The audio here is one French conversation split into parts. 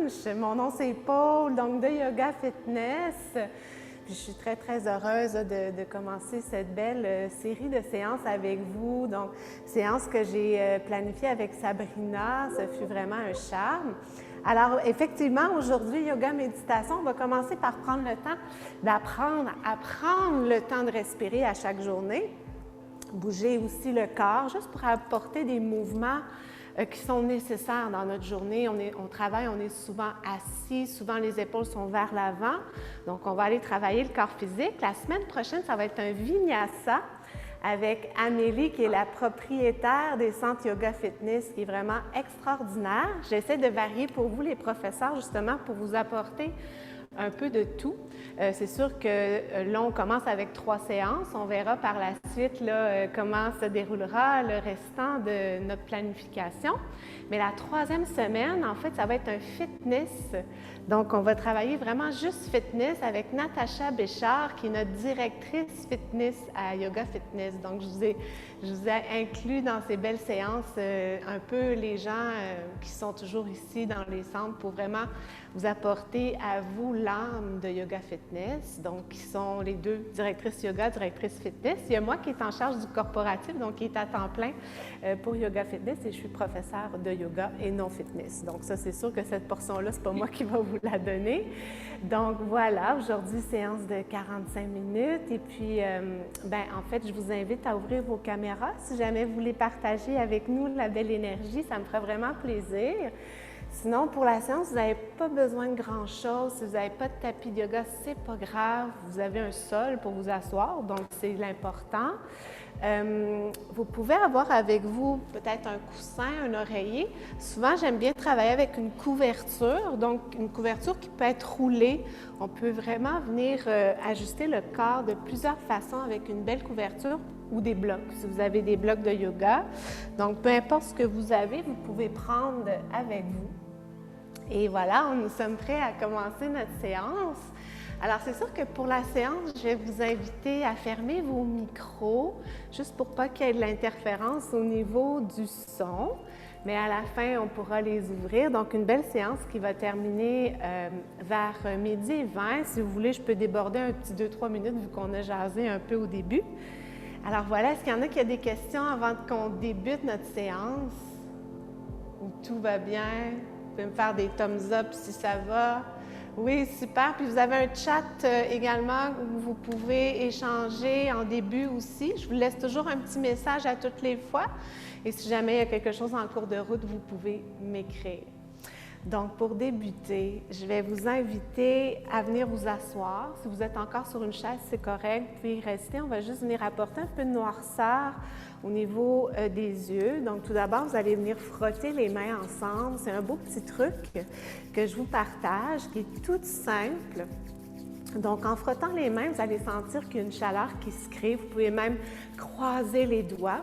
dimanche. Mon nom c'est Paul, donc de Yoga Fitness. Puis je suis très, très heureuse de commencer cette belle série de séances avec vous. Donc, séance que j'ai planifiée avec Sabrina, ça fut vraiment un charme. Alors, effectivement, aujourd'hui, Yoga Méditation, on va commencer par prendre le temps d'apprendre à prendre le temps de respirer à chaque journée. Bouger aussi le corps, juste pour apporter des mouvements qui sont nécessaires dans notre journée. On travaille, on est souvent assis, souvent les épaules sont vers l'avant. Donc, on va aller travailler le corps physique. La semaine prochaine, ça va être un Vinyasa avec Amélie, qui est la propriétaire des centres Yoga Fitness, qui est vraiment extraordinaire. J'essaie de varier pour vous, les professeurs, justement, pour vous apporter un peu de tout. C'est sûr que là, on commence avec 3 séances. On verra par la suite là, comment se déroulera le restant de notre planification. Mais la 3e semaine, en fait, ça va être un fitness. Donc, on va travailler vraiment juste fitness avec Natacha Béchard, qui est notre directrice fitness à Yoga Fitness. Donc, je vous ai inclus dans ces belles séances un peu les gens qui sont toujours ici dans les centres pour vraiment vous apporter à vous l'âme de Yoga Fitness, donc qui sont les 2 directrices yoga, directrices fitness. Il y a moi qui est en charge du corporatif, donc qui est à temps plein pour Yoga Fitness, et je suis professeure de yoga et non fitness. Donc ça, c'est sûr que cette portion-là, c'est pas moi qui va vous la donner. Donc voilà, aujourd'hui, séance de 45 minutes. Et puis, en fait, je vous invite à ouvrir vos caméras. Si jamais vous voulez partager avec nous la belle énergie, ça me ferait vraiment plaisir. Sinon, pour la séance, vous n'avez pas besoin de grand-chose. Si vous n'avez pas de tapis de yoga, c'est pas grave. Vous avez un sol pour vous asseoir, donc c'est l'important. Vous pouvez avoir avec vous peut-être un coussin, un oreiller. Souvent, j'aime bien travailler avec une couverture, donc une couverture qui peut être roulée. On peut vraiment venir ajuster le corps de plusieurs façons avec une belle couverture ou des blocs, si vous avez des blocs de yoga. Donc, peu importe ce que vous avez, vous pouvez prendre avec vous. Et voilà, nous sommes prêts à commencer notre séance. Alors, c'est sûr que pour la séance, je vais vous inviter à fermer vos micros, juste pour pas qu'il y ait de l'interférence au niveau du son. Mais à la fin, on pourra les ouvrir. Donc, une belle séance qui va terminer vers 12h20. Si vous voulez, je peux déborder un petit 2-3 minutes vu qu'on a jasé un peu au début. Alors voilà, est-ce qu'il y en a qui ont des questions avant qu'on débute notre séance? Où tout va bien? Vous pouvez me faire des thumbs up si ça va. Oui, super. Puis vous avez un chat également où vous pouvez échanger en début aussi. Je vous laisse toujours un petit message à toutes les fois. Et si jamais il y a quelque chose en cours de route, vous pouvez m'écrire. Donc, pour débuter, je vais vous inviter à venir vous asseoir. Si vous êtes encore sur une chaise, c'est correct, vous pouvez y rester. On va juste venir apporter un peu de noirceur au niveau des yeux. Donc, tout d'abord, vous allez venir frotter les mains ensemble. C'est un beau petit truc que je vous partage, qui est tout simple. Donc, en frottant les mains, vous allez sentir qu'il y a une chaleur qui se crée. Vous pouvez même croiser les doigts.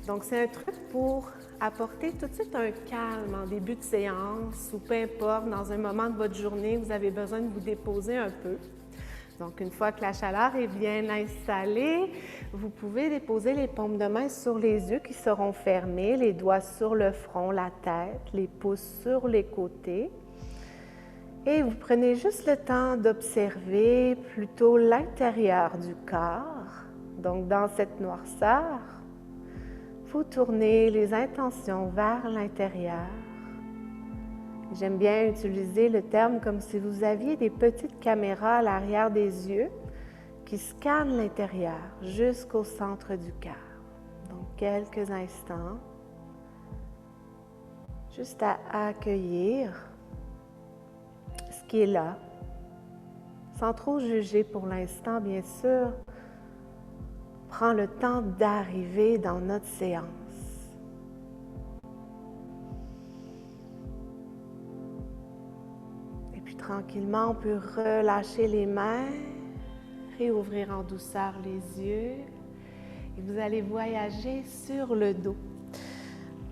Donc, c'est un truc pour apporter tout de suite un calme en début de séance ou peu importe, dans un moment de votre journée, vous avez besoin de vous déposer un peu. Donc, une fois que la chaleur est bien installée, vous pouvez déposer les paumes de main sur les yeux qui seront fermés, les doigts sur le front, la tête, les pouces sur les côtés. Et vous prenez juste le temps d'observer plutôt l'intérieur du corps. Donc, dans cette noirceur, vous tournez les intentions vers l'intérieur. J'aime bien utiliser le terme comme si vous aviez des petites caméras à l'arrière des yeux qui scannent l'intérieur jusqu'au centre du cœur. Donc, quelques instants, juste à accueillir ce qui est là, sans trop juger pour l'instant, bien sûr. Prends le temps d'arriver dans notre séance. Et puis tranquillement, on peut relâcher les mains, réouvrir en douceur les yeux et vous allez voyager sur le dos.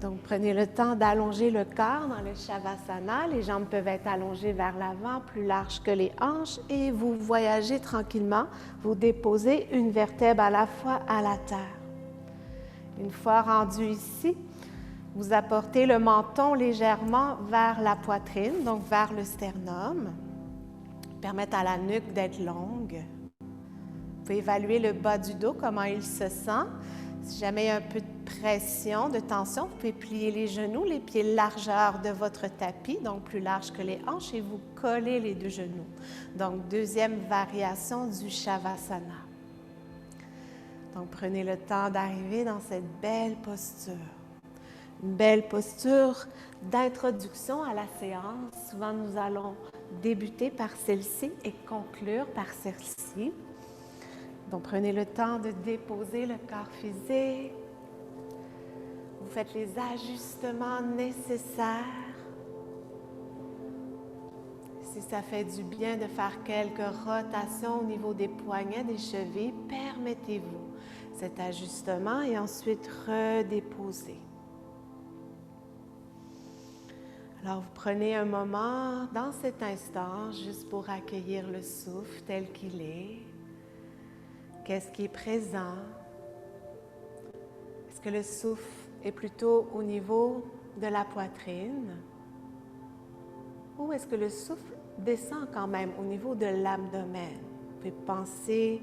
Donc, prenez le temps d'allonger le corps dans le Shavasana. Les jambes peuvent être allongées vers l'avant, plus larges que les hanches, et vous voyagez tranquillement. Vous déposez une vertèbre à la fois à la terre. Une fois rendu ici, Vous apportez le menton légèrement vers la poitrine, donc vers le sternum. Permettre à la nuque d'être longue. Vous pouvez évaluer le bas du dos, comment il se sent. Si jamais il y a un peu de pression, de tension, vous pouvez plier les genoux, les pieds largeur de votre tapis, donc plus large que les hanches, et vous collez les deux genoux. Donc, deuxième variation du Shavasana. Donc, prenez le temps d'arriver dans cette belle posture. Une belle posture d'introduction à la séance. Souvent, nous allons débuter par celle-ci et conclure par celle-ci. Donc, prenez le temps de déposer le corps physique. Vous faites les ajustements nécessaires. Si ça fait du bien de faire quelques rotations au niveau des poignets, des chevilles, permettez-vous cet ajustement et ensuite redéposer. Alors, vous prenez un moment dans cet instant juste pour accueillir le souffle tel qu'il est. Qu'est-ce qui est présent? Est-ce que le souffle est plutôt au niveau de la poitrine? Ou est-ce que le souffle descend quand même au niveau de l'abdomen? Vous pouvez penser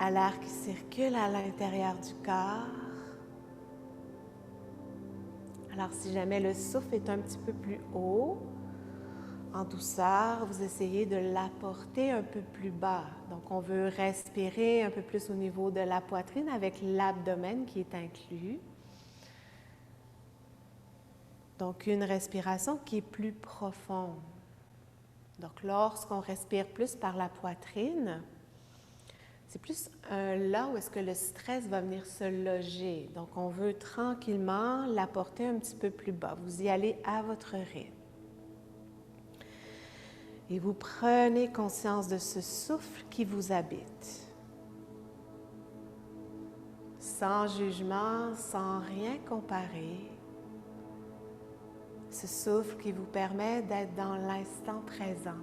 à l'air qui circule à l'intérieur du corps. Alors, si jamais le souffle est un petit peu plus haut, en douceur, vous essayez de l'apporter un peu plus bas. Donc, on veut respirer un peu plus au niveau de la poitrine avec l'abdomen qui est inclus. Donc, une respiration qui est plus profonde. Donc, lorsqu'on respire plus par la poitrine, c'est plus là où est-ce que le stress va venir se loger. Donc, on veut tranquillement l'apporter un petit peu plus bas. Vous y allez à votre rythme. Et vous prenez conscience de ce souffle qui vous habite. Sans jugement, sans rien comparer. Ce souffle qui vous permet d'être dans l'instant présent,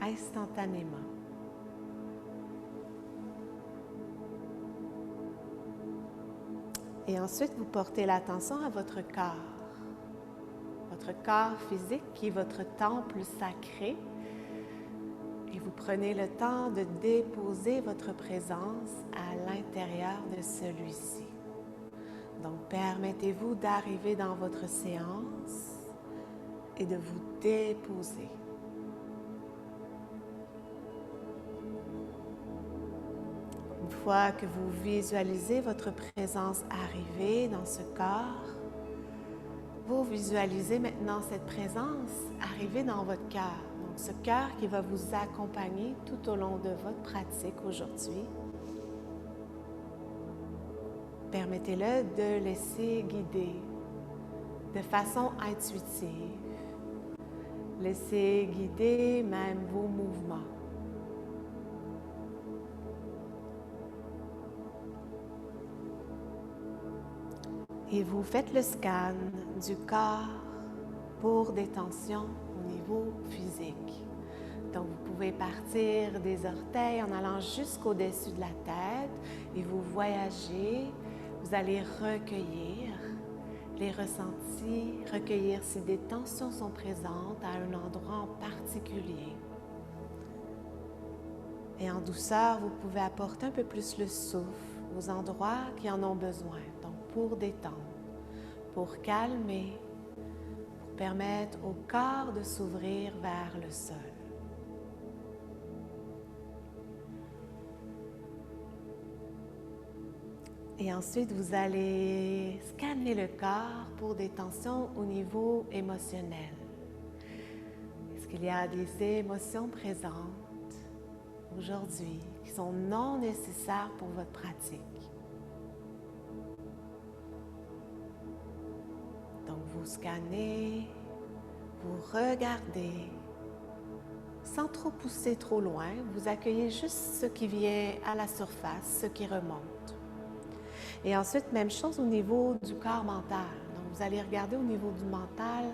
instantanément. Et ensuite, vous portez l'attention à votre corps. Votre corps physique qui est votre temple sacré. Et vous prenez le temps de déposer votre présence à l'intérieur de celui-ci. Donc, permettez-vous d'arriver dans votre séance et de vous déposer. Une fois que vous visualisez votre présence arriver dans ce corps, vous visualisez maintenant cette présence arriver dans votre cœur. Donc, ce cœur qui va vous accompagner tout au long de votre pratique aujourd'hui. Permettez-le de laisser guider de façon intuitive. Laissez guider même vos mouvements. Et vous faites le scan du corps pour des tensions au niveau physique. Donc, vous pouvez partir des orteils en allant jusqu'au-dessus de la tête et vous voyagez. Vous allez recueillir les ressentis, recueillir si des tensions sont présentes à un endroit en particulier. Et en douceur, vous pouvez apporter un peu plus le souffle aux endroits qui en ont besoin. Donc, pour détendre, pour calmer, pour permettre au corps de s'ouvrir vers le sol. Et ensuite, vous allez scanner le corps pour des tensions au niveau émotionnel. Est-ce qu'il y a des émotions présentes aujourd'hui qui sont non nécessaires pour votre pratique? Donc, vous scannez, vous regardez, sans trop pousser trop loin. Vous accueillez juste ce qui vient à la surface, ce qui remonte. Et ensuite, même chose au niveau du corps mental. Donc, vous allez regarder au niveau du mental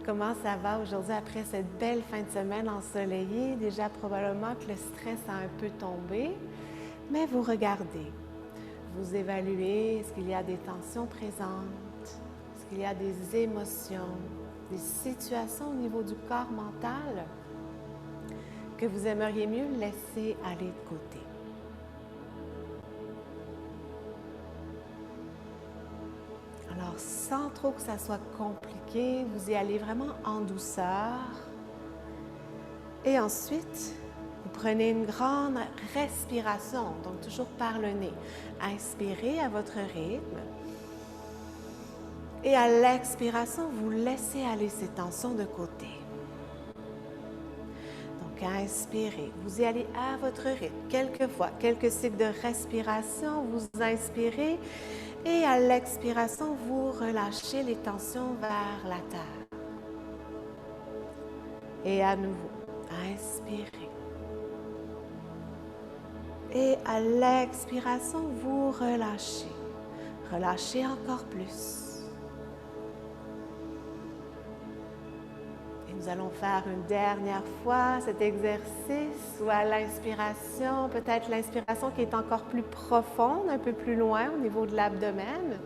comment ça va aujourd'hui après cette belle fin de semaine ensoleillée. Déjà, probablement que le stress a un peu tombé, mais vous regardez. vous évaluez, est-ce qu'il y a des tensions présentes? Est-ce qu'il y a des émotions, des situations au niveau du corps mental que vous aimeriez mieux laisser aller de côté? Alors, sans trop que ça soit compliqué, vous y allez vraiment en douceur. Et ensuite, vous prenez une grande respiration, donc toujours par le nez. Inspirez à votre rythme. Et à l'expiration, vous laissez aller ces tensions de côté. Donc, inspirez. Vous y allez à votre rythme. Quelques fois, quelques cycles de respiration, vous inspirez. Et à l'expiration, vous relâchez les tensions vers la terre. Et à nouveau, inspirez. Et à l'expiration, vous relâchez. Relâchez encore plus. Et nous allons faire une dernière fois cet exercice où à l'inspiration, peut-être l'inspiration qui est encore plus profonde, un peu plus loin au niveau de l'abdomen.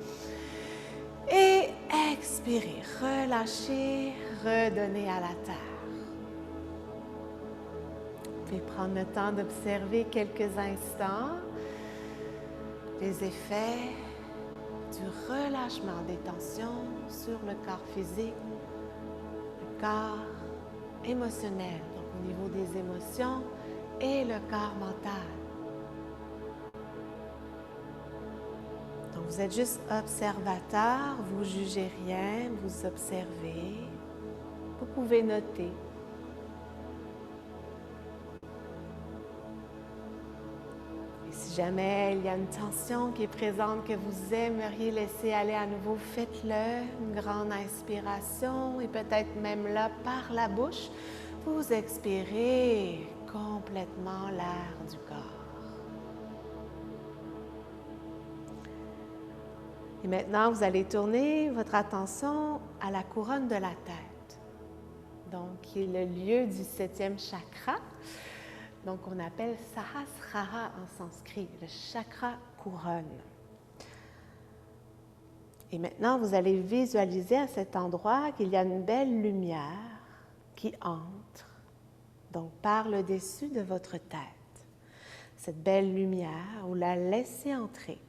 Et expirez, relâchez, redonnez à la terre. Vous pouvez prendre le temps d'observer quelques instants les effets du relâchement des tensions sur le corps physique, le corps émotionnel, donc au niveau des émotions, et le corps mental. Donc vous êtes juste observateur, vous ne jugez rien, vous observez. Vous pouvez noter. Si jamais il y a une tension qui est présente que vous aimeriez laisser aller à nouveau, faites-le. Une grande inspiration et peut-être même là, par la bouche, vous expirez complètement l'air du corps. Et maintenant, vous allez tourner votre attention à la couronne de la tête, donc qui est le lieu du 7e chakra. Donc, on appelle Sahasrara en sanskrit, le chakra couronne. Et maintenant, vous allez visualiser à cet endroit qu'il y a une belle lumière qui entre, donc par le dessus de votre tête. Cette belle lumière, vous la laissez entrer.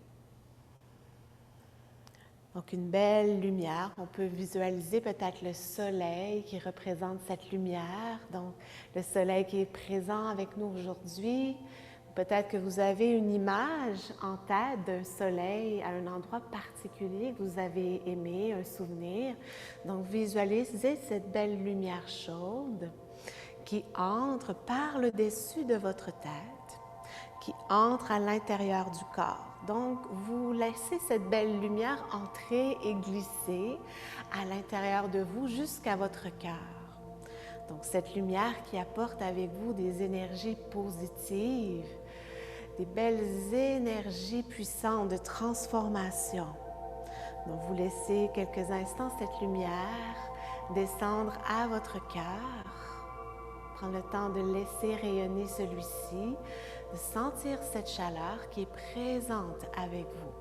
Donc, une belle lumière, on peut visualiser peut-être le soleil qui représente cette lumière, donc le soleil qui est présent avec nous aujourd'hui. Peut-être que vous avez une image en tête d'un soleil à un endroit particulier que vous avez aimé, un souvenir. Donc, visualisez cette belle lumière chaude qui entre par le dessus de votre tête, qui entre à l'intérieur du corps. Donc, vous laissez cette belle lumière entrer et glisser à l'intérieur de vous jusqu'à votre cœur. Donc, cette lumière qui apporte avec vous des énergies positives, des belles énergies puissantes de transformation. Donc, vous laissez quelques instants cette lumière descendre à votre cœur. Prendre le temps de laisser rayonner celui-ci, de sentir cette chaleur qui est présente avec vous.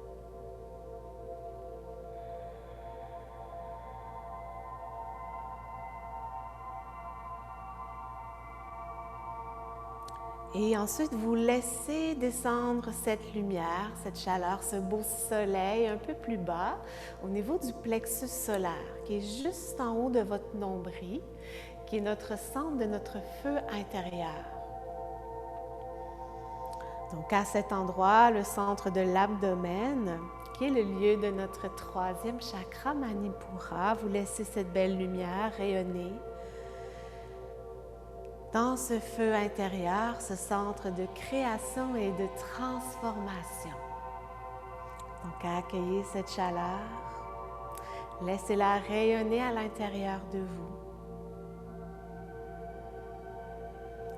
Et ensuite, vous laissez descendre cette lumière, cette chaleur, ce beau soleil un peu plus bas au niveau du plexus solaire qui est juste en haut de votre nombril, qui est notre centre de notre feu intérieur. Donc à cet endroit, le centre de l'abdomen, qui est le lieu de notre 3e chakra Manipura, vous laissez cette belle lumière rayonner. Dans ce feu intérieur, ce centre de création et de transformation. Donc accueillez cette chaleur, laissez-la rayonner à l'intérieur de vous.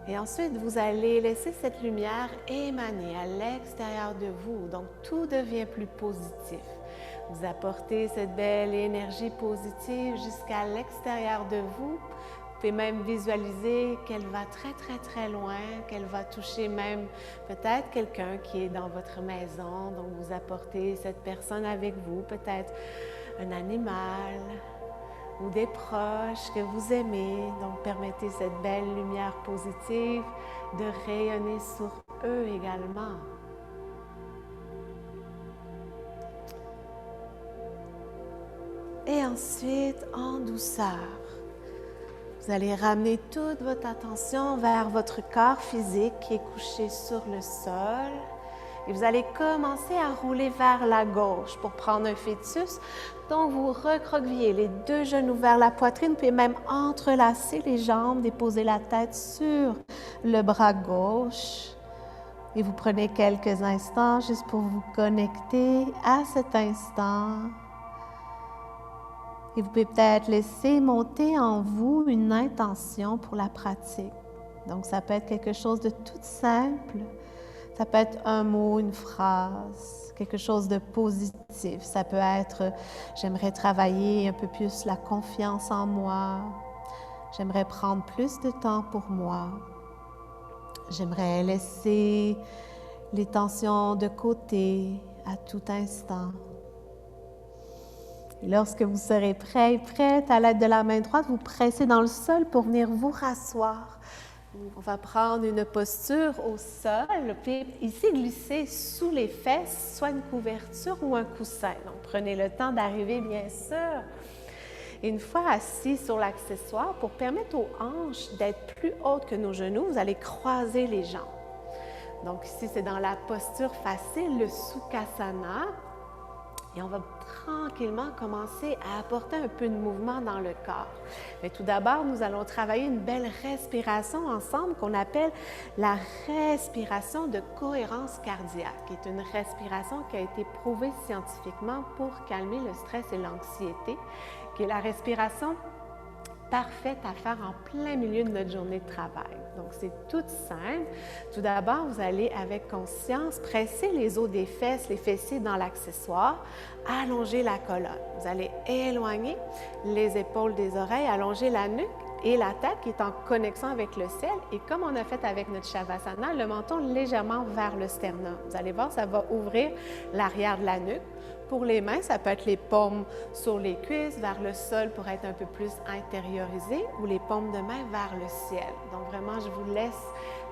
Et ensuite, vous allez laisser cette lumière émaner à l'extérieur de vous. Donc, tout devient plus positif. Vous apportez cette belle énergie positive jusqu'à l'extérieur de vous pouvez même visualiser qu'elle va très, très, très loin, qu'elle va toucher même peut-être quelqu'un qui est dans votre maison. Donc, vous apportez cette personne avec vous, peut-être un animal ou des proches que vous aimez. Donc, permettez cette belle lumière positive de rayonner sur eux également. Et ensuite, en douceur, vous allez ramener toute votre attention vers votre corps physique qui est couché sur le sol. Et vous allez commencer à rouler vers la gauche pour prendre un fœtus. Donc, vous recroquevillez les deux genoux vers la poitrine, puis même entrelacer les jambes, déposer la tête sur le bras gauche. Et vous prenez quelques instants juste pour vous connecter à cet instant. Et vous pouvez peut-être laisser monter en vous une intention pour la pratique. Donc, ça peut être quelque chose de tout simple. Ça peut être un mot, une phrase, quelque chose de positif. Ça peut être « j'aimerais travailler un peu plus la confiance en moi ». J'aimerais prendre plus de temps pour moi. J'aimerais laisser les tensions de côté à tout instant. Et lorsque vous serez prêt et prête, à l'aide de la main droite, vous pressez dans le sol pour venir vous rasseoir. On va prendre une posture au sol, puis ici glisser sous les fesses, soit une couverture ou un coussin. Donc prenez le temps d'arriver bien sûr. Et une fois assis sur l'accessoire, pour permettre aux hanches d'être plus hautes que nos genoux, vous allez croiser les jambes. Donc ici, c'est dans la posture facile, le Sukhasana. Et on va tranquillement commencer à apporter un peu de mouvement dans le corps. Mais tout d'abord, nous allons travailler une belle respiration ensemble qu'on appelle la respiration de cohérence cardiaque, qui est une respiration qui a été prouvée scientifiquement pour calmer le stress et l'anxiété, qui est la respiration parfaite à faire en plein milieu de notre journée de travail. Donc, c'est tout simple. Tout d'abord, vous allez avec conscience presser les os des fesses, les fessiers dans l'accessoire, allonger la colonne. Vous allez éloigner les épaules des oreilles, allonger la nuque et la tête qui est en connexion avec le ciel. Et comme on a fait avec notre Shavasana, le menton légèrement vers le sternum. Vous allez voir, ça va ouvrir l'arrière de la nuque. Pour les mains, ça peut être les paumes sur les cuisses, vers le sol pour être un peu plus intériorisé, ou les paumes de main vers le ciel. Donc vraiment, je vous laisse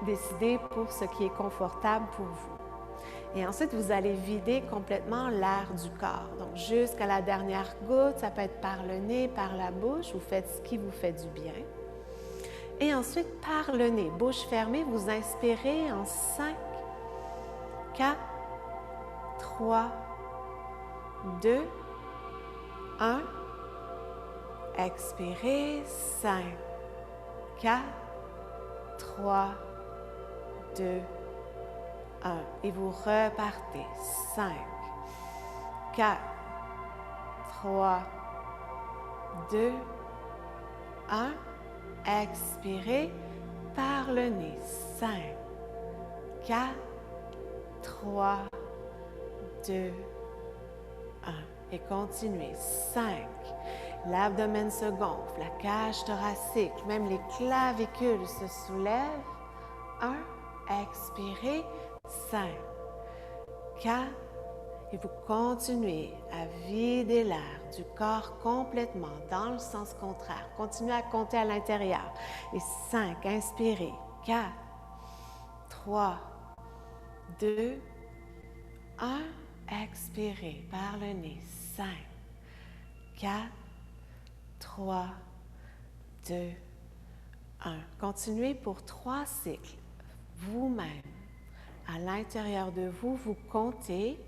décider pour ce qui est confortable pour vous. Et ensuite, vous allez vider complètement l'air du corps. Donc jusqu'à la dernière goutte, ça peut être par le nez, par la bouche, vous faites ce qui vous fait du bien. Et ensuite, par le nez, bouche fermée, vous inspirez en 5, 4, 3, 2, 1. Expirez. 5, 4, 3, 2, 1. Et vous repartez. 5, 4, 3, 2, 1. Expirez par le nez. 5, 4, 3, 2, 1. Et continuez. 5. L'abdomen se gonfle, la cage thoracique, même les clavicules se soulèvent. 1. Expirez. 5, 4. Et vous continuez à vider l'air du corps complètement dans le sens contraire. Continuez à compter à l'intérieur. Et 5. Inspirez. 4, 3, 2, 1. Expirez par le nez. 5, 4, 3, 2, 1. Continuez pour 3 cycles. Vous-même, à l'intérieur de vous, vous comptez.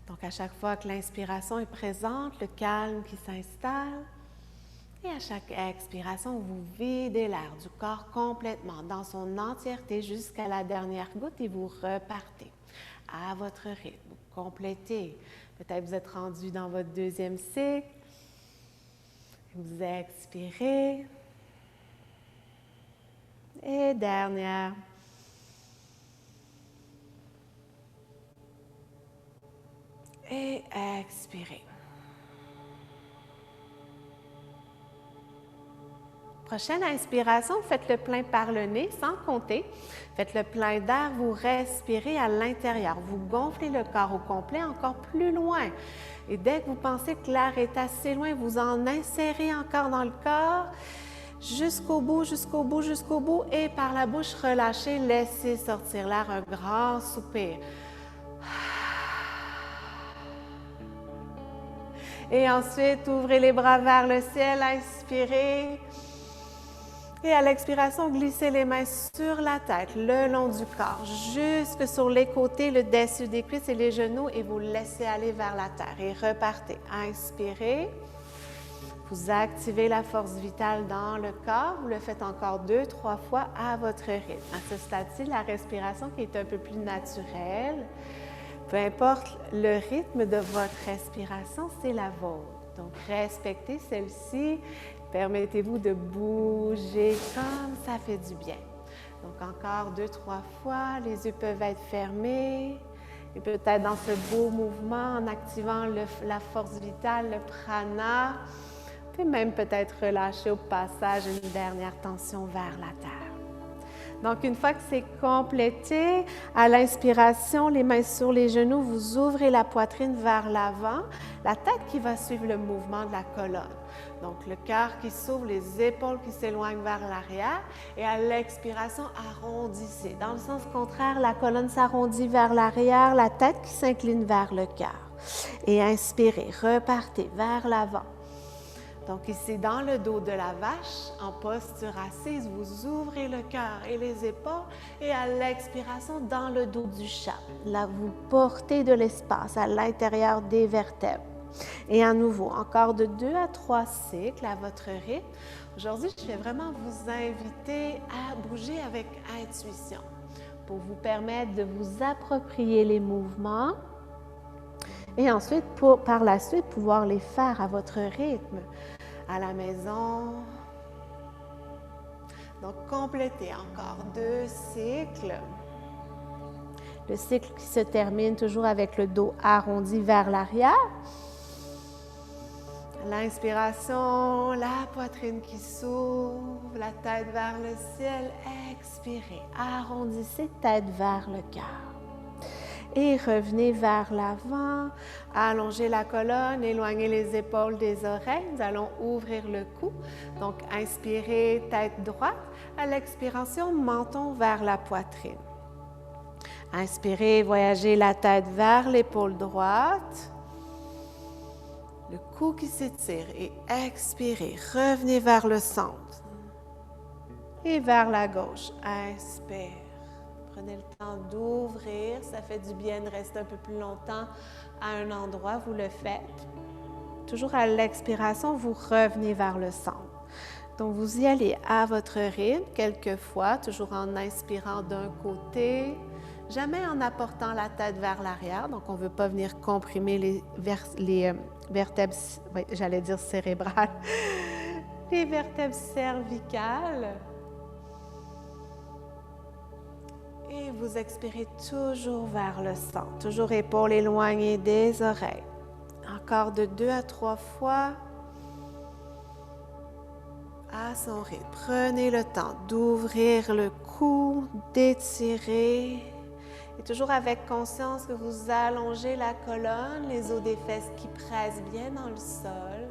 Donc, à chaque fois que l'inspiration est présente, le calme qui s'installe. Et à chaque expiration, vous videz l'air du corps complètement dans son entièreté jusqu'à la dernière goutte et vous repartez à votre rythme. Vous complétez. Peut-être vous êtes rendu dans votre deuxième cycle. Vous expirez. Et dernière. Et expirez. Prochaine inspiration, faites le plein par le nez sans compter. Faites le plein d'air, vous respirez à l'intérieur. Vous gonflez le corps au complet encore plus loin. Et dès que vous pensez que l'air est assez loin, vous en insérez encore dans le corps jusqu'au bout, jusqu'au bout, jusqu'au bout. Et par la bouche, relâchez, laissez sortir l'air, un grand soupir. Et ensuite, ouvrez les bras vers le ciel, inspirez. Et à l'expiration, glissez les mains sur la tête, le long du corps, jusque sur les côtés, le dessus des cuisses et les genoux, et vous laissez aller vers la terre. Et repartez. Inspirez. Vous activez la force vitale dans le corps. Vous le faites encore 2-3 fois à votre rythme. À ce stade-ci, la respiration qui est un peu plus naturelle, peu importe le rythme de votre respiration, c'est la vôtre. Donc, respectez celle-ci. Permettez-vous de bouger comme ça fait du bien. Donc, encore 2-3 fois, les yeux peuvent être fermés. Et peut-être dans ce beau mouvement, en activant la force vitale, le prana, vous pouvez même peut-être relâcher au passage une dernière tension vers la terre. Donc, une fois que c'est complété, à l'inspiration, les mains sur les genoux, vous ouvrez la poitrine vers l'avant, la tête qui va suivre le mouvement de la colonne. Donc, le cœur qui s'ouvre, les épaules qui s'éloignent vers l'arrière. Et à l'expiration, arrondissez. Dans le sens contraire, la colonne s'arrondit vers l'arrière, la tête qui s'incline vers le cœur. Et inspirez, repartez vers l'avant. Donc ici, dans le dos de la vache, en posture assise, vous ouvrez le cœur et les épaules. Et à l'expiration, dans le dos du chat. Là, vous portez de l'espace à l'intérieur des vertèbres. Et à nouveau, encore de 2 à 3 cycles à votre rythme. Aujourd'hui, je vais vraiment vous inviter à bouger avec intuition pour vous permettre de vous approprier les mouvements et ensuite, par la suite, pouvoir les faire à votre rythme, à la maison. Donc, complétez encore 2 cycles. Le cycle qui se termine toujours avec le dos arrondi vers l'arrière. L'inspiration, la poitrine qui s'ouvre, la tête vers le ciel. Expirez, arrondissez tête vers le cœur. Et revenez vers l'avant, allongez la colonne, éloignez les épaules des oreilles. Nous allons ouvrir le cou. Donc, inspirez, tête droite. À l'expiration, menton vers la poitrine. Inspirez, voyagez la tête vers l'épaule droite. Le cou qui s'étire et expirez. Revenez vers le centre. Et vers la gauche. Inspire. Prenez le temps d'ouvrir. Ça fait du bien de rester un peu plus longtemps à un endroit. Vous le faites. Toujours à l'expiration, vous revenez vers le centre. Donc, vous y allez à votre rythme, quelquefois, toujours en inspirant d'un côté, jamais en apportant la tête vers l'arrière. Donc, on ne veut pas venir comprimer les vertèbres, j'allais dire cérébrales, les vertèbres cervicales. Et vous expirez toujours vers le centre, toujours épaules éloignées des oreilles. Encore de 2 à 3 fois à son rythme. Prenez le temps d'ouvrir le cou, d'étirer. Et toujours avec conscience que vous allongez la colonne, les os des fesses qui pressent bien dans le sol.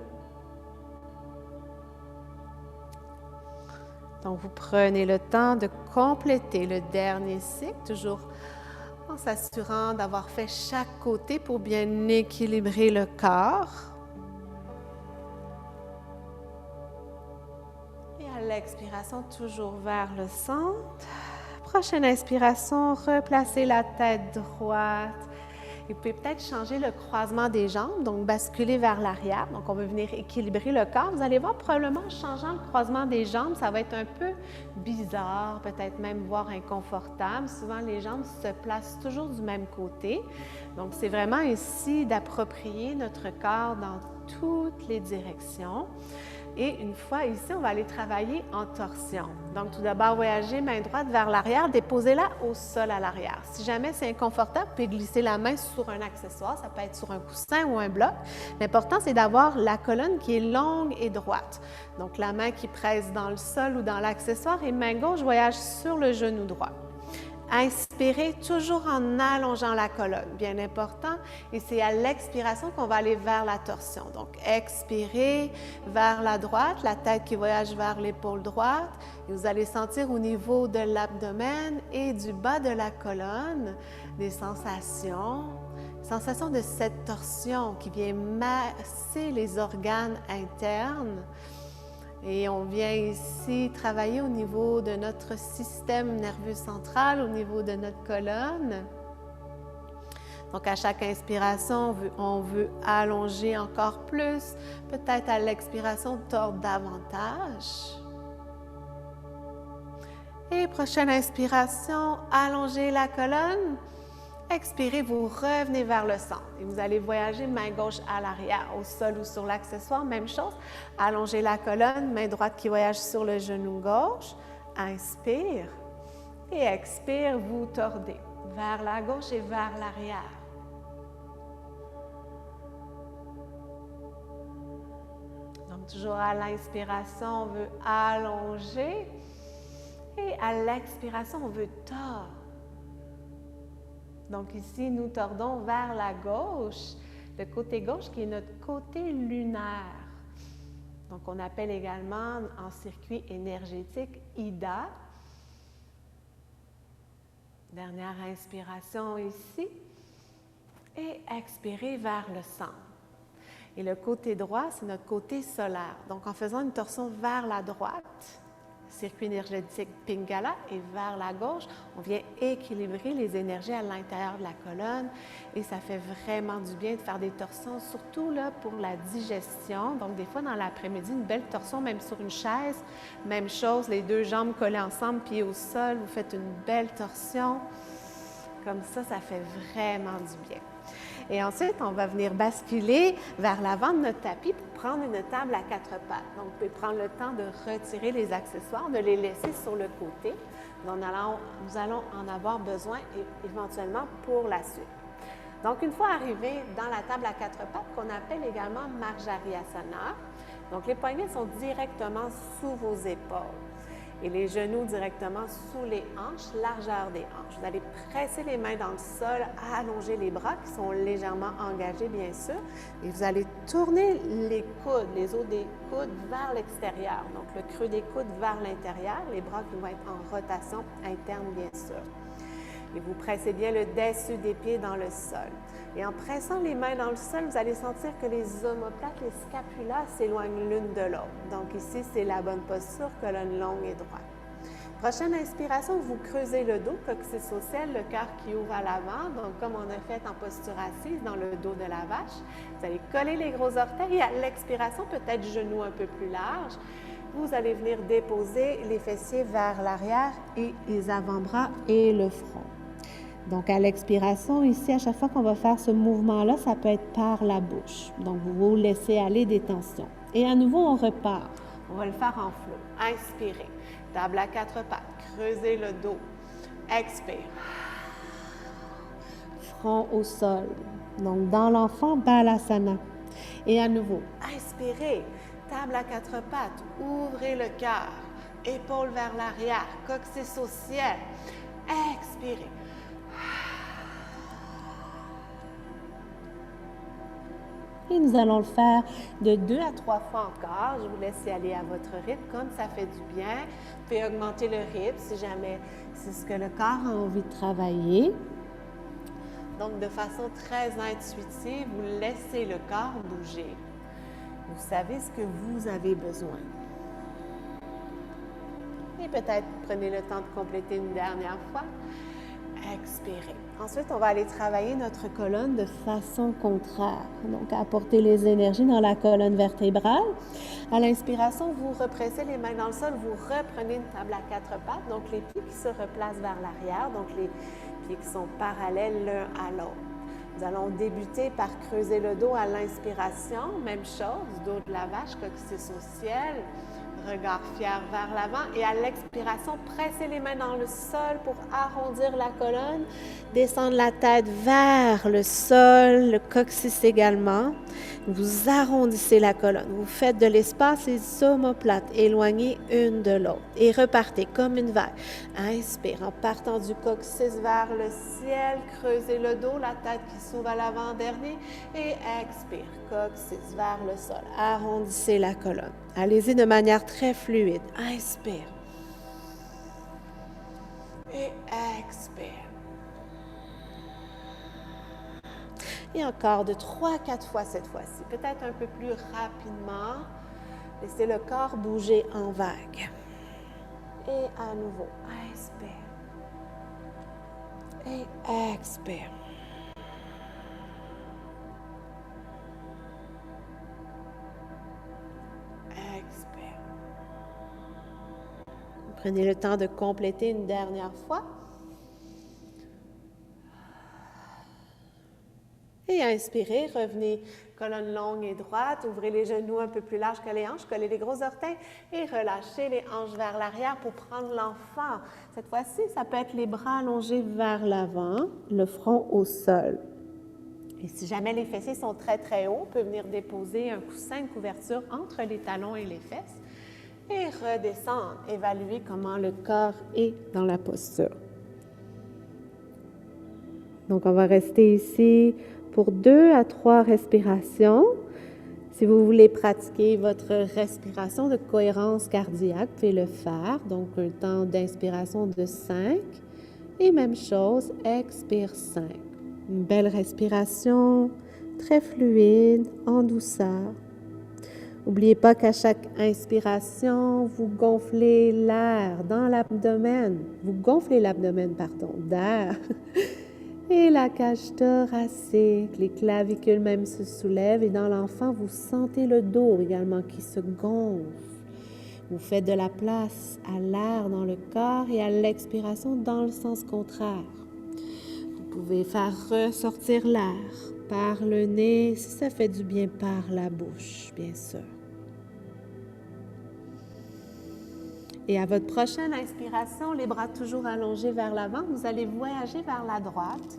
Donc, vous prenez le temps de compléter le dernier cycle, toujours en s'assurant d'avoir fait chaque côté pour bien équilibrer le corps. Et à l'expiration, toujours vers le centre. Prochaine inspiration, replacez la tête droite. Et vous pouvez peut-être changer le croisement des jambes, donc basculer vers l'arrière. Donc, on veut venir équilibrer le corps. Vous allez voir, probablement, en changeant le croisement des jambes, ça va être un peu bizarre, peut-être même voire inconfortable. Souvent, les jambes se placent toujours du même côté. Donc, c'est vraiment ici d'approprier notre corps dans toutes les directions. Et une fois ici, on va aller travailler en torsion. Donc, tout d'abord, voyager main droite vers l'arrière, déposez-la au sol à l'arrière. Si jamais c'est inconfortable, vous pouvez glisser la main sur un accessoire, ça peut être sur un coussin ou un bloc. L'important, c'est d'avoir la colonne qui est longue et droite. Donc, la main qui presse dans le sol ou dans l'accessoire et main gauche voyage sur le genou droit. Inspirez toujours en allongeant la colonne, bien important. Et c'est à l'expiration qu'on va aller vers la torsion. Donc, expirez vers la droite, la tête qui voyage vers l'épaule droite. Et vous allez sentir au niveau de l'abdomen et du bas de la colonne des sensations de cette torsion qui vient masser les organes internes. Et on vient ici travailler au niveau de notre système nerveux central, au niveau de notre colonne. Donc, à chaque inspiration, on veut allonger encore plus. Peut-être à l'expiration, tordre davantage. Et prochaine inspiration, allongez la colonne. Expirez, vous revenez vers le centre et vous allez voyager main gauche à l'arrière, au sol ou sur l'accessoire, même chose. Allongez la colonne, main droite qui voyage sur le genou gauche. Inspire et expire, vous tordez vers la gauche et vers l'arrière. Donc, toujours à l'inspiration, on veut allonger et à l'expiration, on veut tordre. Donc ici, nous tordons vers la gauche, le côté gauche qui est notre côté lunaire. Donc on appelle également en circuit énergétique Ida. Dernière inspiration ici. Et expirez vers le centre. Et le côté droit, c'est notre côté solaire. Donc en faisant une torsion vers la droite, circuit énergétique Pingala, et vers la gauche, on vient équilibrer les énergies à l'intérieur de la colonne et ça fait vraiment du bien de faire des torsions, surtout là pour la digestion. Donc des fois dans l'après-midi, une belle torsion même sur une chaise, même chose, les deux jambes collées ensemble, pieds au sol, vous faites une belle torsion. Comme ça fait vraiment du bien. Et ensuite, on va venir basculer vers l'avant de notre tapis pour prendre une table à 4 pattes. Donc, vous pouvez prendre le temps de retirer les accessoires, de les laisser sur le côté. Donc, nous allons en avoir besoin éventuellement pour la suite. Donc, une fois arrivé dans la table à 4 pattes, qu'on appelle également Marjariasana, donc les poignets sont directement sous vos épaules. Et les genoux directement sous les hanches, largeur des hanches. Vous allez presser les mains dans le sol, allonger les bras qui sont légèrement engagés, bien sûr. Et vous allez tourner les coudes, les os des coudes vers l'extérieur. Donc, le creux des coudes vers l'intérieur, les bras qui vont être en rotation interne, bien sûr. Et vous pressez bien le dessus des pieds dans le sol. Et en pressant les mains dans le sol, vous allez sentir que les omoplates, les scapulas s'éloignent l'une de l'autre. Donc ici, c'est la bonne posture, colonne longue et droite. Prochaine inspiration, vous creusez le dos, coccyx au ciel, le cœur qui ouvre à l'avant. Donc comme on a fait en posture assise dans le dos de la vache. Vous allez coller les gros orteils et à l'expiration, peut-être genoux un peu plus larges. Vous allez venir déposer les fessiers vers l'arrière et les avant-bras et le front. Donc, à l'expiration, ici, à chaque fois qu'on va faire ce mouvement-là, ça peut être par la bouche. Donc, vous laissez aller des tensions. Et à nouveau, on repart. On va le faire en flow. Inspirez. Table à 4 pattes. Creusez le dos. Expire. Front au sol. Donc, dans l'enfant, Balasana. Et à nouveau, inspirez. Table à 4 pattes. Ouvrez le cœur. Épaules vers l'arrière. Coccyx au ciel. Expirez. Et nous allons le faire de 2 à 3 fois encore. Je vous laisse y aller à votre rythme, comme ça fait du bien. Vous pouvez augmenter le rythme si jamais c'est ce que le corps a envie de travailler. Donc, de façon très intuitive, vous laissez le corps bouger. Vous savez ce que vous avez besoin. Et peut-être prenez le temps de compléter une dernière fois. Expirez. Ensuite, on va aller travailler notre colonne de façon contraire. Donc, apporter les énergies dans la colonne vertébrale. À l'inspiration, vous repressez les mains dans le sol, vous reprenez une table à 4 pattes. Donc, les pieds qui se replacent vers l'arrière, donc les pieds qui sont parallèles l'un à l'autre. Nous allons débuter par creuser le dos à l'inspiration. Même chose, dos de la vache, coccyx au ciel. Regard fier vers l'avant. Et à l'expiration, pressez les mains dans le sol pour arrondir la colonne. Descendre la tête vers le sol, le coccyx également. Vous arrondissez la colonne. Vous faites de l'espace, les omoplates éloignées une de l'autre. Et repartez comme une vague. Inspire en partant du coccyx vers le ciel. Creusez le dos, la tête qui s'ouvre à l'avant-dernier. Et expire, coccyx vers le sol. Arrondissez la colonne. Allez-y de manière très fluide. Inspire. Et expire. Et encore de 3 à 4 fois cette fois-ci. Peut-être un peu plus rapidement. Laissez le corps bouger en vague. Et à nouveau, inspire. Et expire. Expire. Prenez le temps de compléter une dernière fois. Et inspirez, revenez, colonne longue et droite, ouvrez les genoux un peu plus larges que les hanches, collez les gros orteils et relâchez les hanches vers l'arrière pour prendre l'enfant. Cette fois-ci, ça peut être les bras allongés vers l'avant, le front au sol. Et si jamais les fessiers sont très très hauts, on peut venir déposer un coussin, une couverture entre les talons et les fesses et redescendre, évaluer comment le corps est dans la posture. Donc, on va rester ici pour 2 à 3 respirations. Si vous voulez pratiquer votre respiration de cohérence cardiaque, vous pouvez le faire. Donc, un temps d'inspiration de 5. Et même chose, expire 5. Une belle respiration, très fluide, en douceur. N'oubliez pas qu'à chaque inspiration, vous gonflez l'air dans l'abdomen. Vous gonflez l'abdomen, d'air. Et la cage thoracique, les clavicules même se soulèvent et dans l'enfant, vous sentez le dos également qui se gonfle. Vous faites de la place à l'air dans le corps et à l'expiration dans le sens contraire. Vous pouvez faire ressortir l'air par le nez, si ça fait du bien par la bouche, bien sûr. Et à votre prochaine inspiration, les bras toujours allongés vers l'avant, vous allez voyager vers la droite.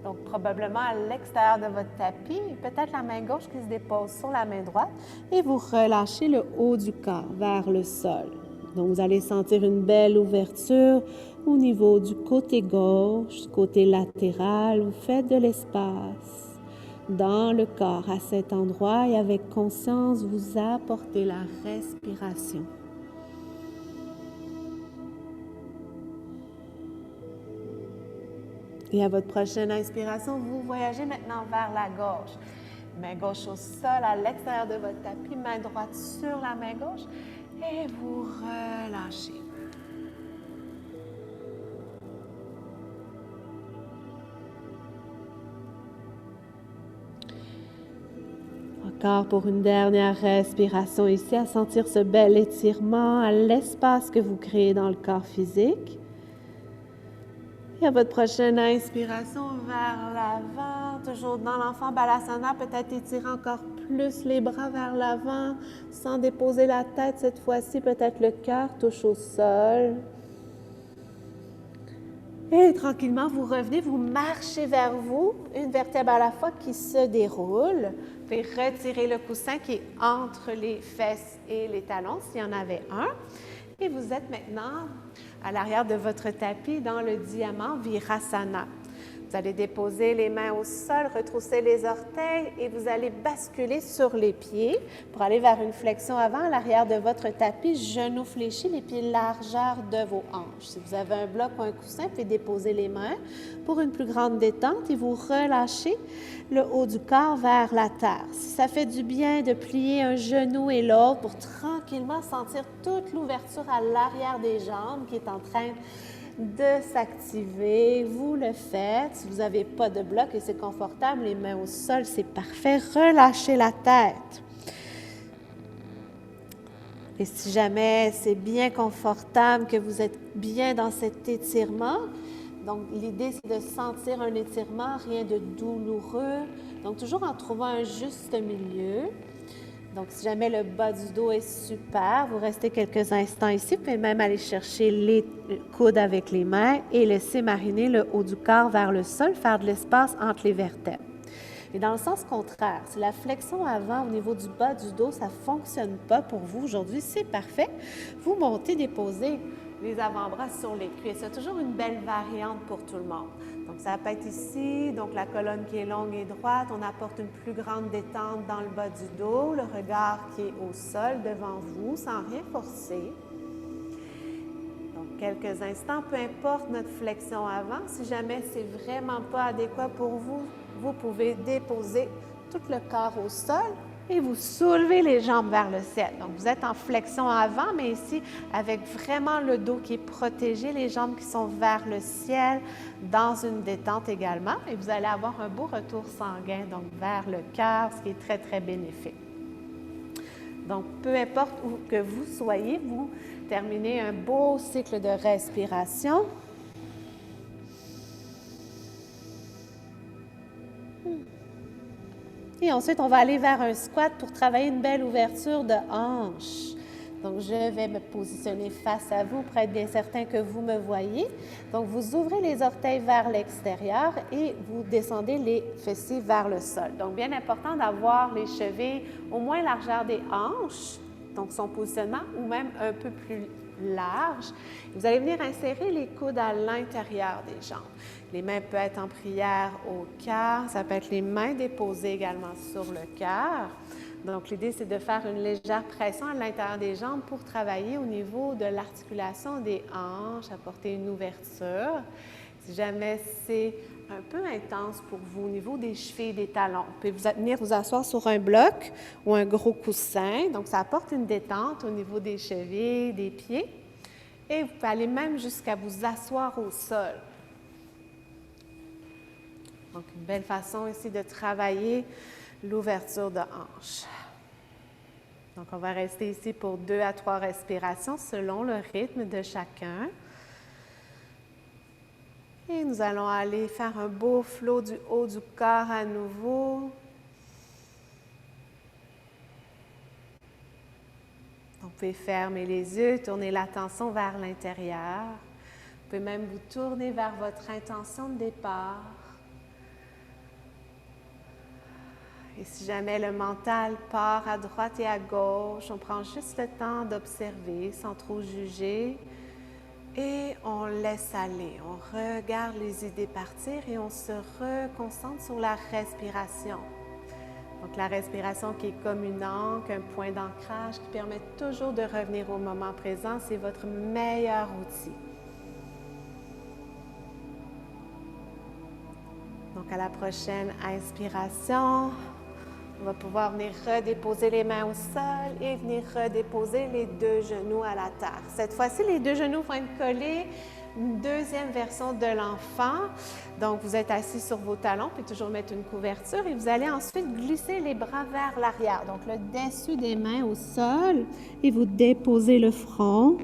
Donc, probablement à l'extérieur de votre tapis, peut-être la main gauche qui se dépose sur la main droite. Et vous relâchez le haut du corps vers le sol. Donc, vous allez sentir une belle ouverture au niveau du côté gauche, du côté latéral. Vous faites de l'espace dans le corps à cet endroit et avec conscience, vous apportez la respiration. Et à votre prochaine inspiration, vous voyagez maintenant vers la gauche. Main gauche au sol, à l'extérieur de votre tapis, main droite sur la main gauche et vous relâchez. Encore pour une dernière respiration ici, à sentir ce bel étirement à l'espace que vous créez dans le corps physique. Et à votre prochaine inspiration vers l'avant, toujours dans l'enfant Balasana, peut-être étirer encore plus les bras vers l'avant, sans déposer la tête cette fois-ci, peut-être le cœur touche au sol. Et tranquillement, vous revenez, vous marchez vers vous, une vertèbre à la fois qui se déroule. Vous pouvez retirer le coussin qui est entre les fesses et les talons, s'il y en avait un. Et vous êtes maintenant à l'arrière de votre tapis dans le diamant Virasana. Vous allez déposer les mains au sol, retrousser les orteils et vous allez basculer sur les pieds pour aller vers une flexion avant à l'arrière de votre tapis, genoux fléchis, les pieds largeur de vos hanches. Si vous avez un bloc ou un coussin, vous pouvez déposer les mains pour une plus grande détente et vous relâchez le haut du corps vers la terre. Si ça fait du bien de plier un genou et l'autre pour tranquillement sentir toute l'ouverture à l'arrière des jambes qui est en train de s'activer, vous le faites. Si vous n'avez pas de bloc et c'est confortable, les mains au sol, c'est parfait. Relâchez la tête. Et si jamais c'est bien confortable, que vous êtes bien dans cet étirement, Donc, l'idée, c'est de sentir un étirement, rien de douloureux. Donc, toujours en trouvant un juste milieu. Donc, si jamais le bas du dos est super, vous restez quelques instants ici. Vous pouvez même aller chercher les coudes avec les mains et laisser mariner le haut du corps vers le sol, faire de l'espace entre les vertèbres. Et dans le sens contraire, si la flexion avant au niveau du bas du dos, ça ne fonctionne pas pour vous aujourd'hui, c'est parfait. Vous montez, déposez les avant-bras sur les cuisses. C'est toujours une belle variante pour tout le monde. Donc, ça peut être ici, donc la colonne qui est longue et droite. On apporte une plus grande détente dans le bas du dos, le regard qui est au sol devant vous, sans rien forcer. Donc, quelques instants, peu importe notre flexion avant. Si jamais c'est vraiment pas adéquat pour vous, vous pouvez déposer tout le corps au sol et vous soulevez les jambes vers le ciel. Donc, vous êtes en flexion avant, mais ici, avec vraiment le dos qui est protégé, les jambes qui sont vers le ciel, dans une détente également. Et vous allez avoir un beau retour sanguin, donc vers le cœur, ce qui est très, très bénéfique. Donc, peu importe où que vous soyez, vous terminez un beau cycle de respiration. Et ensuite, on va aller vers un squat pour travailler une belle ouverture de hanche. Donc, je vais me positionner face à vous pour être bien certain que vous me voyez. Donc, vous ouvrez les orteils vers l'extérieur et vous descendez les fessiers vers le sol. Donc, bien important d'avoir les chevilles au moins largeur des hanches, donc son positionnement, ou même un peu plus large. Vous allez venir insérer les coudes à l'intérieur des jambes. Les mains peuvent être en prière au cœur. Ça peut être les mains déposées également sur le cœur. Donc, l'idée, c'est de faire une légère pression à l'intérieur des jambes pour travailler au niveau de l'articulation des hanches, apporter une ouverture. Si jamais c'est un peu intense pour vous au niveau des chevilles et des talons, vous pouvez venir vous asseoir sur un bloc ou un gros coussin. Donc, ça apporte une détente au niveau des chevilles, des pieds. Et vous pouvez aller même jusqu'à vous asseoir au sol. Donc, une belle façon ici de travailler l'ouverture de hanche. Donc, on va rester ici pour 2 à 3 respirations selon le rythme de chacun. Et nous allons aller faire un beau flot du haut du corps à nouveau. Vous pouvez fermer les yeux, tourner l'attention vers l'intérieur. Vous pouvez même vous tourner vers votre intention de départ. Et si jamais le mental part à droite et à gauche, on prend juste le temps d'observer sans trop juger et on laisse aller. On regarde les idées partir et on se reconcentre sur la respiration. Donc la respiration qui est comme une ancre, un point d'ancrage qui permet toujours de revenir au moment présent, c'est votre meilleur outil. Donc à la prochaine inspiration, on va pouvoir venir redéposer les mains au sol et venir redéposer les 2 genoux à la terre. Cette fois-ci, les 2 genoux vont être collés, une deuxième version de l'enfant. Donc, vous êtes assis sur vos talons, puis toujours mettre une couverture et vous allez ensuite glisser les bras vers l'arrière. Donc, le dessus des mains au sol et vous déposez le front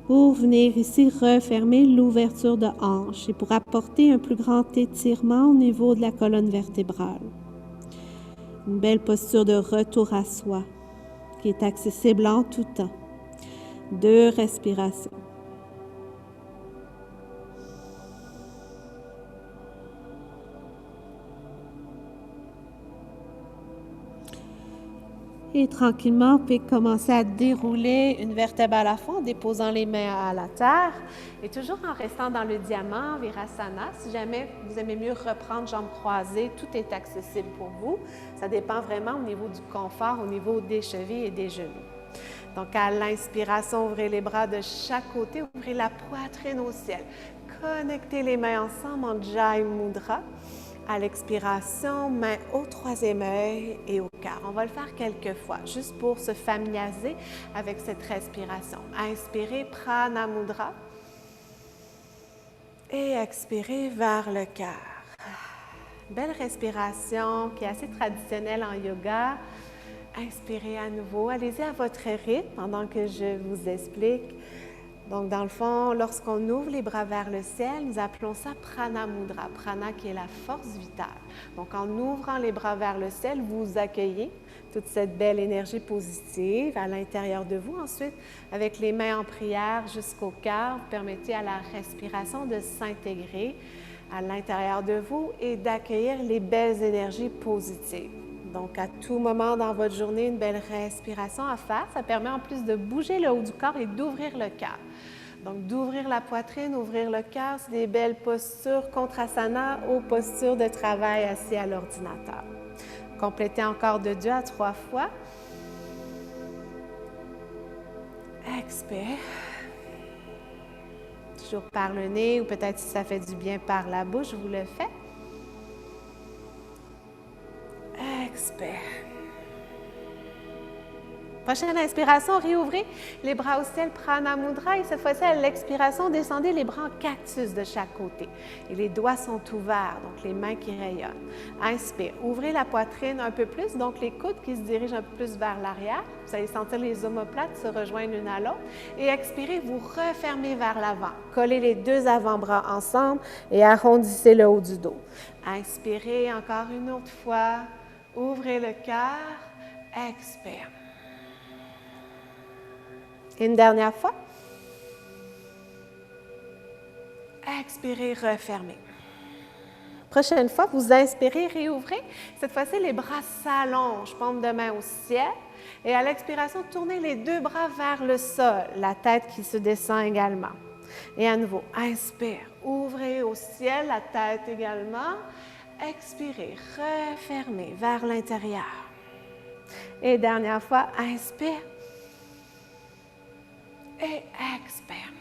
pour venir ici refermer l'ouverture de hanche et pour apporter un plus grand étirement au niveau de la colonne vertébrale. Une belle posture de retour à soi qui est accessible en tout temps. 2 respirations. Et tranquillement, vous pouvez commencer à dérouler une vertèbre à la fois en déposant les mains à la terre et toujours en restant dans le diamant, Virasana. Si jamais vous aimez mieux reprendre jambes croisées, tout est accessible pour vous. Ça dépend vraiment au niveau du confort, au niveau des chevilles et des genoux. Donc, à l'inspiration, ouvrez les bras de chaque côté, ouvrez la poitrine au ciel. Connectez les mains ensemble en Jai Mudra. À l'expiration, main au 3e œil et au cœur. On va le faire quelques fois, juste pour se familiariser avec cette respiration. Inspirez, Prana Mudra. Et expirez vers le cœur. Belle respiration qui est assez traditionnelle en yoga. Inspirez à nouveau. Allez-y à votre rythme pendant que je vous explique. Donc, dans le fond, lorsqu'on ouvre les bras vers le ciel, nous appelons ça Prana Mudra. Prana qui est la force vitale. Donc, en ouvrant les bras vers le ciel, vous accueillez toute cette belle énergie positive à l'intérieur de vous. Ensuite, avec les mains en prière jusqu'au cœur, vous permettez à la respiration de s'intégrer à l'intérieur de vous et d'accueillir les belles énergies positives. Donc, à tout moment dans votre journée, une belle respiration à faire. Ça permet en plus de bouger le haut du corps et d'ouvrir le cœur. Donc, d'ouvrir la poitrine, ouvrir le cœur, c'est des belles postures Kontrasana aux postures de travail assis à l'ordinateur. Complétez encore de 2 à 3 fois. Expire. Toujours par le nez ou peut-être si ça fait du bien par la bouche, vous le faites. Expire. Prochaine inspiration, réouvrez les bras au ciel, Prana Mudra. Et cette fois-ci, à l'expiration, descendez les bras en cactus de chaque côté. Et les doigts sont ouverts, donc les mains qui rayonnent. Inspire. Ouvrez la poitrine un peu plus, donc les coudes qui se dirigent un peu plus vers l'arrière. Vous allez sentir les omoplates se rejoindre l'une à l'autre. Et expirez, vous refermez vers l'avant. Collez les 2 avant-bras ensemble et arrondissez le haut du dos. Inspirez encore une autre fois. Ouvrez le cœur. Expire. Une dernière fois. Expirez, refermez. Prochaine fois, vous inspirez, réouvrez. Cette fois-ci, les bras s'allongent, paume de main au ciel. Et à l'expiration, tournez les 2 bras vers le sol, la tête qui se descend également. Et à nouveau, inspire, ouvrez au ciel, la tête également. Expirez, refermez vers l'intérieur. Et dernière fois, inspire. Et expire.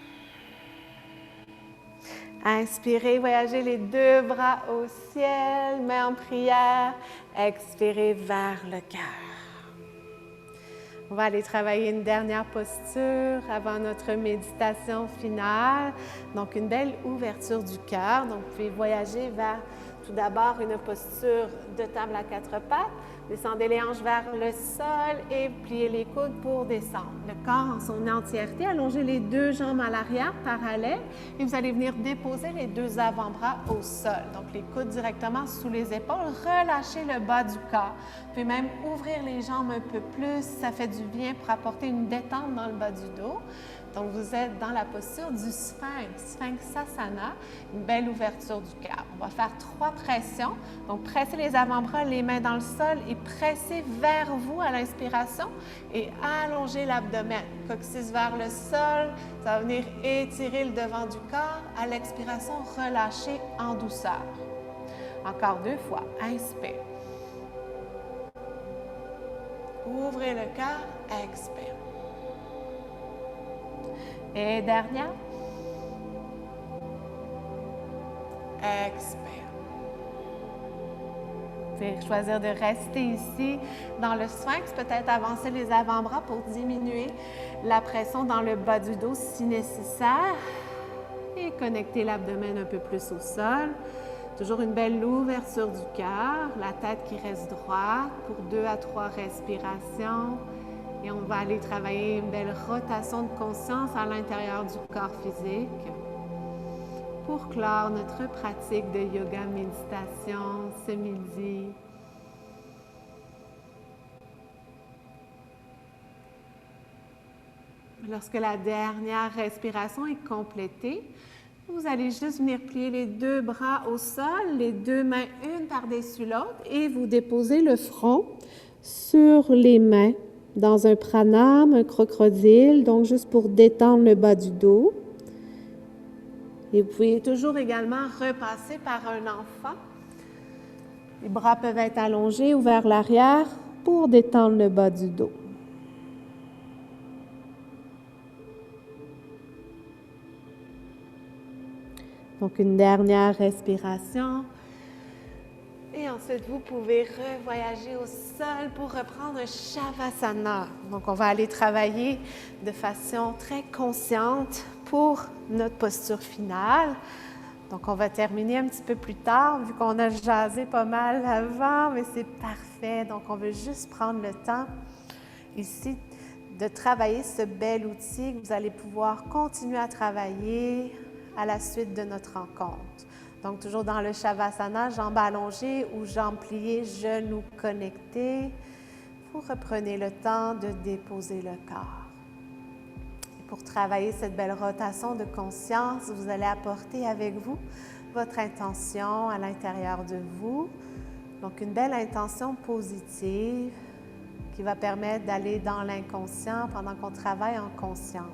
Inspirez, voyagez les 2 bras au ciel, mains en prière. Expirez vers le cœur. On va aller travailler une dernière posture avant notre méditation finale. Donc, une belle ouverture du cœur. Donc, vous pouvez voyager vers tout d'abord une posture de table à 4 pattes. Descendez les hanches vers le sol et pliez les coudes pour descendre. Le corps en son entièreté, allongez les 2 jambes à l'arrière, parallèles, et vous allez venir déposer les 2 avant-bras au sol. Donc, les coudes directement sous les épaules, relâchez le bas du corps. Vous pouvez même ouvrir les jambes un peu plus, ça fait du bien pour apporter une détente dans le bas du dos. Donc, vous êtes dans la posture du Sphinx, Sphinxasana, une belle ouverture du cœur. On va faire 3 pressions. Donc, pressez les avant-bras, les mains dans le sol et pressez vers vous à l'inspiration et allongez l'abdomen. Coccyx vers le sol, ça va venir étirer le devant du corps. À l'expiration, relâchez en douceur. Encore 2 fois, inspire. Ouvrez le cœur, expire. Et dernière. Expire. Vous pouvez choisir de rester ici dans le sphinx, peut-être avancer les avant-bras pour diminuer la pression dans le bas du dos si nécessaire. Et connecter l'abdomen un peu plus au sol. Toujours une belle ouverture du cœur, la tête qui reste droite pour 2 à 3 respirations. Et on va aller travailler une belle rotation de conscience à l'intérieur du corps physique pour clore notre pratique de yoga méditation ce midi. Lorsque la dernière respiration est complétée, vous allez juste venir plier les 2 bras au sol, les 2 mains une par-dessus l'autre et vous déposez le front sur les mains. Dans un pranam, un crocodile, donc juste pour détendre le bas du dos. Et vous pouvez toujours également repasser par un enfant. Les bras peuvent être allongés ou vers l'arrière pour détendre le bas du dos. Donc, une dernière respiration. Et ensuite, vous pouvez revoyager au sol pour reprendre un Shavasana. Donc, on va aller travailler de façon très consciente pour notre posture finale. Donc, on va terminer un petit peu plus tard, vu qu'on a jasé pas mal avant, mais c'est parfait. Donc, on veut juste prendre le temps ici de travailler ce bel outil que vous allez pouvoir continuer à travailler à la suite de notre rencontre. Donc, toujours dans le Shavasana, jambes allongées ou jambes pliées, genoux connectés. Vous reprenez le temps de déposer le corps. Et pour travailler cette belle rotation de conscience, vous allez apporter avec vous votre intention à l'intérieur de vous. Donc, une belle intention positive qui va permettre d'aller dans l'inconscient pendant qu'on travaille en conscience.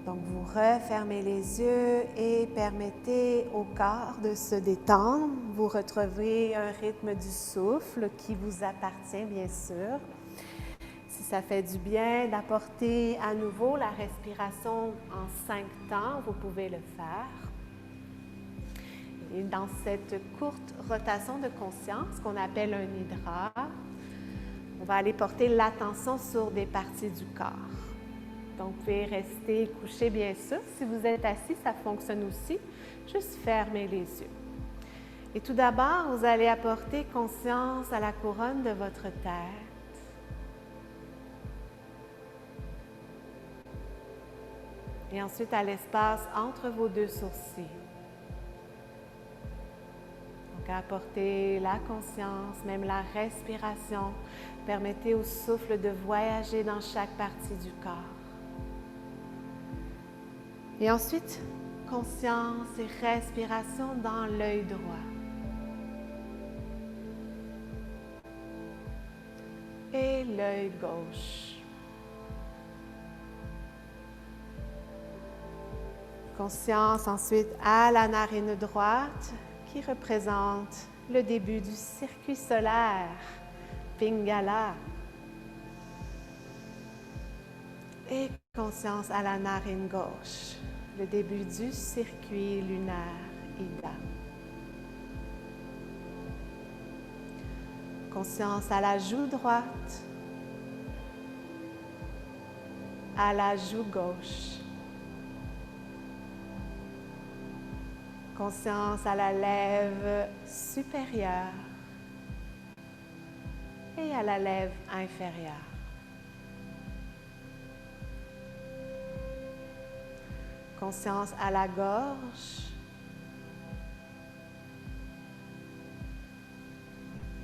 Donc, vous refermez les yeux et permettez au corps de se détendre. Vous retrouvez un rythme du souffle qui vous appartient, bien sûr. Si ça fait du bien d'apporter à nouveau la respiration en 5 temps, vous pouvez le faire. Et dans cette courte rotation de conscience qu'on appelle un nidra, on va aller porter l'attention sur des parties du corps. Donc, vous pouvez rester couché, bien sûr. Si vous êtes assis, ça fonctionne aussi. Juste fermez les yeux. Et tout d'abord, vous allez apporter conscience à la couronne de votre tête. Et ensuite à l'espace entre vos deux sourcils. Donc, apportez la conscience, même la respiration. Permettez au souffle de voyager dans chaque partie du corps. Et ensuite, conscience et respiration dans l'œil droit. Et l'œil gauche. Conscience ensuite à la narine droite qui représente le début du circuit solaire, Pingala. Et conscience à la narine gauche, le début du circuit lunaire, Ida. Conscience à la joue droite, à la joue gauche. Conscience à la lèvre supérieure et à la lèvre inférieure. Conscience à la gorge.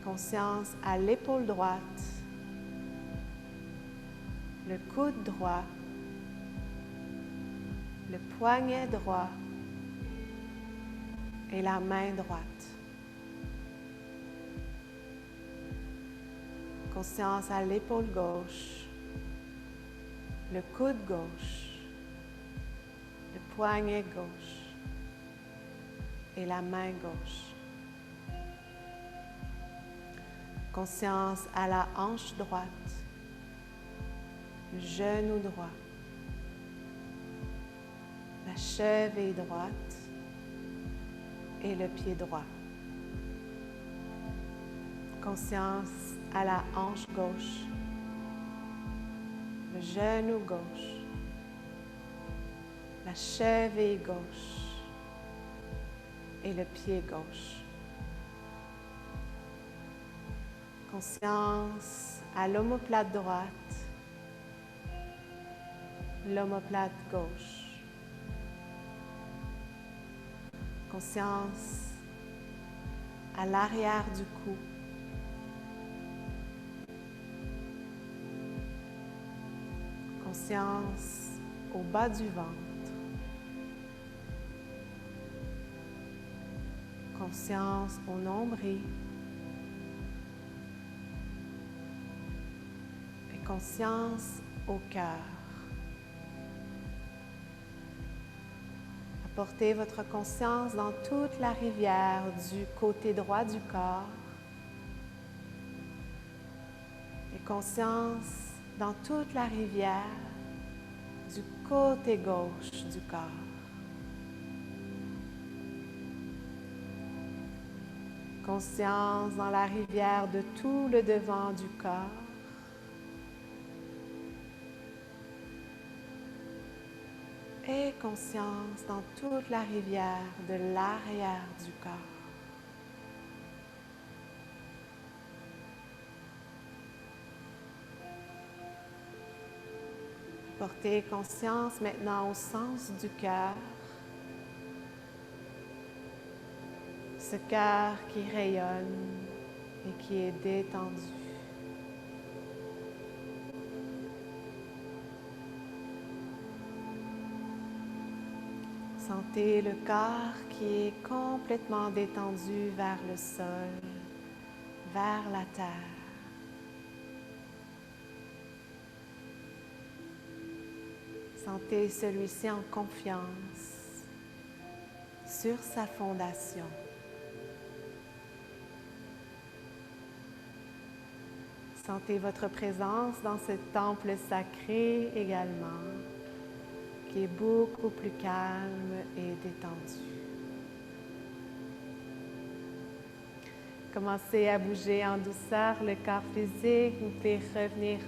Conscience à l'épaule droite, le coude droit, le poignet droit et la main droite. Conscience à l'épaule gauche, le coude gauche, le poignet gauche et la main gauche. Conscience à la hanche droite, le genou droit, la cheville droite et le pied droit. Conscience à la hanche gauche, le genou gauche, la cheville gauche et le pied gauche. Conscience à l'omoplate droite, l'omoplate gauche. Conscience à l'arrière du cou. Conscience au bas du ventre. Conscience au nombril. Et conscience au cœur. Apportez votre conscience dans toute la rivière du côté droit du corps. Et conscience dans toute la rivière du côté gauche du corps. Conscience dans la rivière de tout le devant du corps. Et conscience dans toute la rivière de l'arrière du corps. Portez conscience maintenant au sens du cœur. Ce cœur qui rayonne et qui est détendu. Sentez le corps qui est complètement détendu vers le sol, vers la terre. Sentez celui-ci en confiance sur sa fondation. Sentez votre présence dans ce temple sacré également, qui est beaucoup plus calme et détendu. Commencez à bouger en douceur le corps physique. Vous pouvez revenir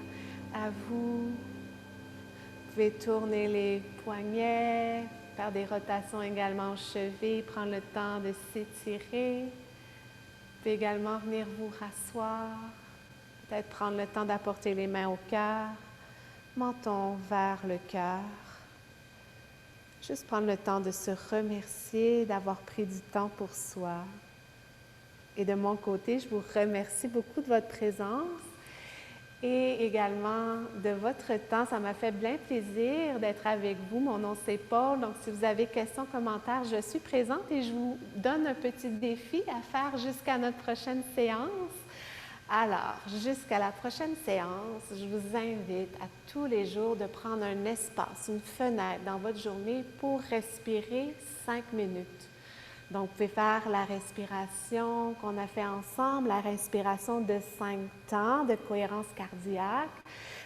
à vous. Vous pouvez tourner les poignets, faire des rotations également aux chevilles, prendre le temps de s'étirer. Vous pouvez également venir vous rasseoir, peut-être prendre le temps d'apporter les mains au cœur, menton vers le cœur. Juste prendre le temps de se remercier d'avoir pris du temps pour soi. Et de mon côté, je vous remercie beaucoup de votre présence et également de votre temps. Ça m'a fait bien plaisir d'être avec vous. Mon nom, c'est Paul. Donc, si vous avez questions, commentaires, je suis présente et je vous donne un petit défi à faire jusqu'à notre prochaine séance. Alors, jusqu'à la prochaine séance, je vous invite à tous les jours de prendre un espace, une fenêtre dans votre journée pour respirer 5 minutes. Donc, vous pouvez faire la respiration qu'on a fait ensemble, la respiration de 5 temps de cohérence cardiaque.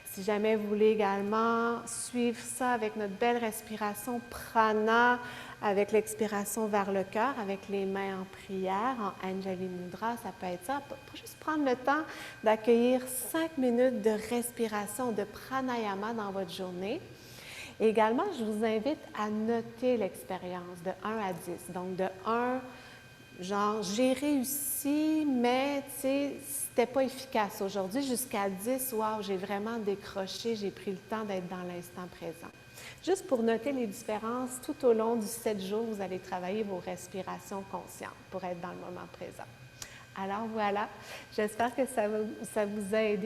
Si jamais vous voulez également suivre ça avec notre belle respiration prana, avec l'expiration vers le cœur, avec les mains en prière, en Anjali Mudra, ça peut être ça. Pour juste prendre le temps d'accueillir 5 minutes de respiration, de pranayama dans votre journée. Et également, je vous invite à noter l'expérience de 1 à 10. Donc, de 1, genre, j'ai réussi, mais tu sais, c'était pas efficace aujourd'hui, jusqu'à 10, wow, j'ai vraiment décroché, j'ai pris le temps d'être dans l'instant présent. Juste pour noter les différences, tout au long du 7 jours, vous allez travailler vos respirations conscientes pour être dans le moment présent. Alors voilà, j'espère que ça vous a aidé.